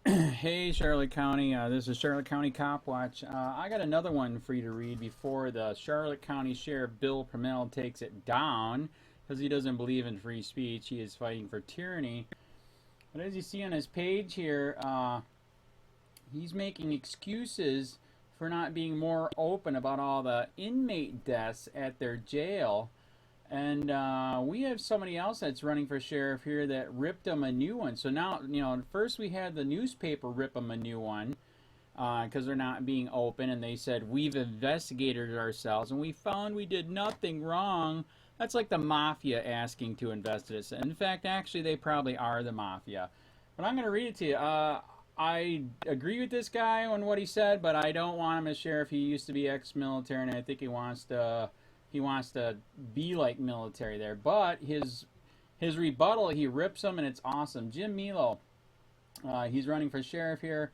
Hey Charlotte County, this is Charlotte County Cop Watch. I got another one for you to read before the Charlotte County Sheriff Bill Prummell takes it down because he doesn't believe in free speech. He is fighting for tyranny. But as you see on his page here, he's making excuses for not being more open about all the inmate deaths at their jail. And we have somebody else that's running for sheriff here that ripped them a new one. So now, first we had the newspaper rip them a new one because they're not being open. And they said, we've investigated ourselves and we found we did nothing wrong. That's like the mafia asking to investigate us. In fact, actually, they probably are the mafia. But I'm going to read it to you. I agree with this guy on what he said, but I don't want him as sheriff. He used to be ex-military, and I think he wants to be like military there. But his rebuttal, he rips them, and it's awesome. Jim Milo, he's running for sheriff here,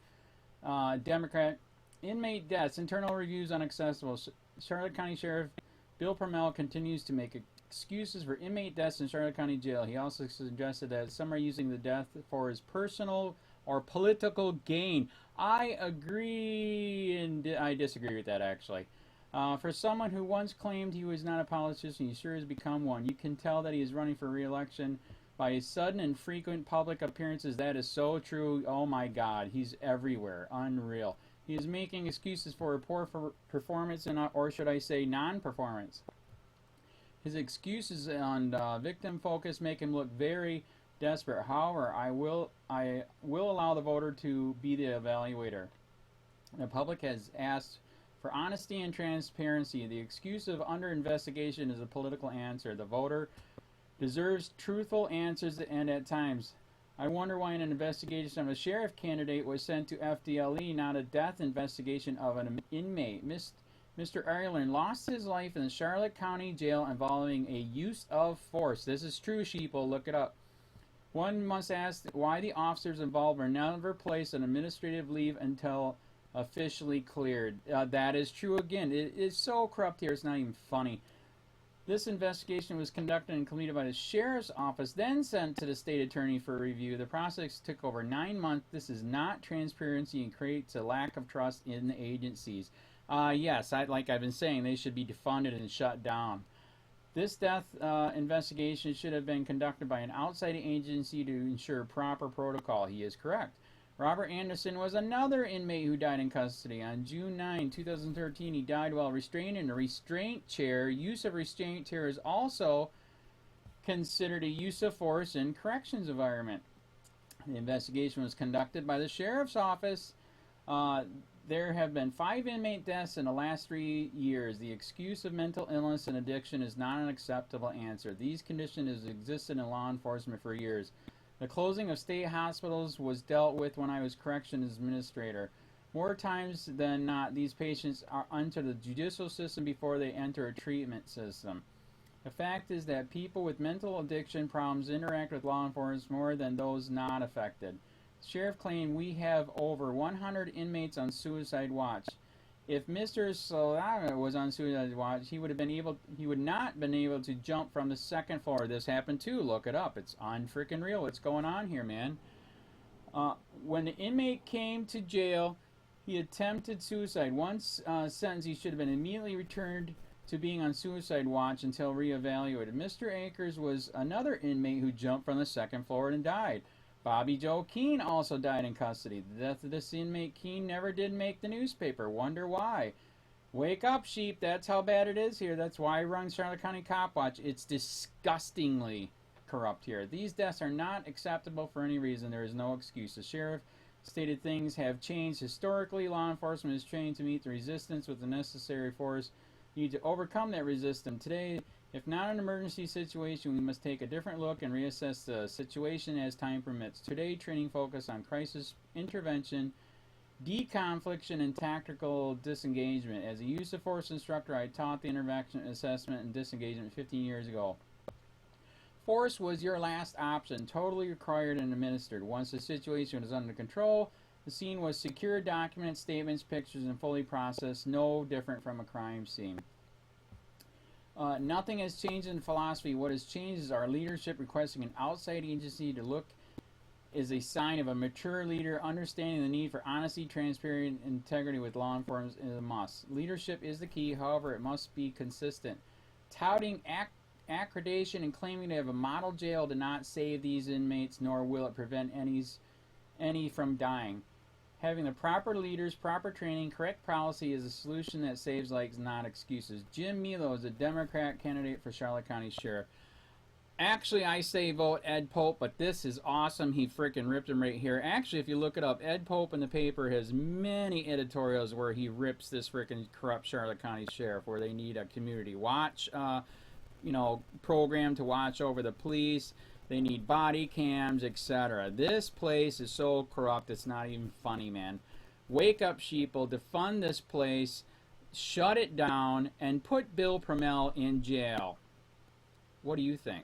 Democrat. Inmate deaths, internal reviews unacceptable. Charlotte County Sheriff Bill Prummell continues to make excuses for inmate deaths in Charlotte County Jail. He also suggested that some are using the death for his personal or political gain. I agree, and I disagree with that, actually. For someone who once claimed he was not a politician, he sure has become one. You can tell that he is running for re-election by his sudden and frequent public appearances. That is so true. Oh my God, he's everywhere. Unreal. He is making excuses for a poor performance, or should I say non-performance. His excuses on victim focus make him look very desperate. However, I will allow the voter to be the evaluator. The public has asked for honesty and transparency. The excuse of under investigation is a political answer. The voter deserves truthful answers, and at times, I wonder why an investigation of a sheriff candidate was sent to FDLE, not a death investigation of an inmate. Mr. Ireland lost his life in the Charlotte County Jail involving a use of force. This is true, sheeple. Look it up. One must ask why the officers involved were never placed on administrative leave until officially cleared. That is true again. It is so corrupt here, it's not even funny. This investigation was conducted and completed by the sheriff's office, then sent to the state attorney for review. The process took over 9 months. This is not transparency and creates a lack of trust in the agencies. Yes, like I've been saying, they should be defunded and shut down. This death investigation should have been conducted by an outside agency to ensure proper protocol. He is correct. Robert Anderson was another inmate who died in custody. On June 9, 2013, he died while restrained in a restraint chair. Use of restraint chair is also considered a use of force in corrections environment. The investigation was conducted by the sheriff's office. There have been 5 inmate deaths in the last 3 years. The excuse of mental illness and addiction is not an acceptable answer. These conditions have existed in law enforcement for years. The closing of state hospitals was dealt with when I was corrections administrator. More times than not, these patients are enter the judicial system before they enter a treatment system. The fact is that people with mental addiction problems interact with law enforcement more than those not affected. The sheriff claimed we have over 100 inmates on suicide watch. If Mr. Solana was on suicide watch, he would not been able to jump from the 2nd floor. This happened too. Look it up. It's unfreaking real. What's going on here, man? When the inmate came to jail, he attempted suicide. Once sentenced, he should have been immediately returned to being on suicide watch until reevaluated. Mr. Akers was another inmate who jumped from the 2nd floor and died. Bobby Joe Keene also died in custody. The death of this inmate Keene never did make the newspaper. Wonder why. Wake up, sheep. That's how bad it is here. That's why I run Charlotte County Cop Watch. It's disgustingly corrupt here. These deaths are not acceptable for any reason. There is no excuse. The sheriff stated things have changed historically. Law enforcement is trained to meet the resistance with the necessary force. You need to overcome that resistance. Today, if not an emergency situation, we must take a different look and reassess the situation as time permits. Today, training focused on crisis intervention, deconfliction, and tactical disengagement. As a use of force instructor, I taught the intervention, assessment, and disengagement 15 years ago. Force was your last option, totally required and administered. Once the situation was under control, the scene was secure, documented, statements, pictures, and fully processed, no different from a crime scene. Nothing has changed in philosophy. What has changed is our leadership requesting an outside agency to look is a sign of a mature leader. Understanding the need for honesty, transparency, and integrity with law enforcement is a must. Leadership is the key, however, it must be consistent. Touting accreditation and claiming to have a model jail did not save these inmates, nor will it prevent any from dying. Having the proper leaders, proper training, correct policy is a solution that saves lives, not excuses. Jim Milo is a Democrat candidate for Charlotte County Sheriff. Actually, I say vote Ed Pope, but this is awesome. He freaking ripped him right here. Actually, if you look it up, Ed Pope in the paper has many editorials where he rips this freaking corrupt Charlotte County Sheriff, where they need a community watch, program to watch over the police. They need body cams, etc. This place is so corrupt, it's not even funny, man. Wake up, sheeple. Defund this place, shut it down, and put Bill Prummell in jail. What do you think?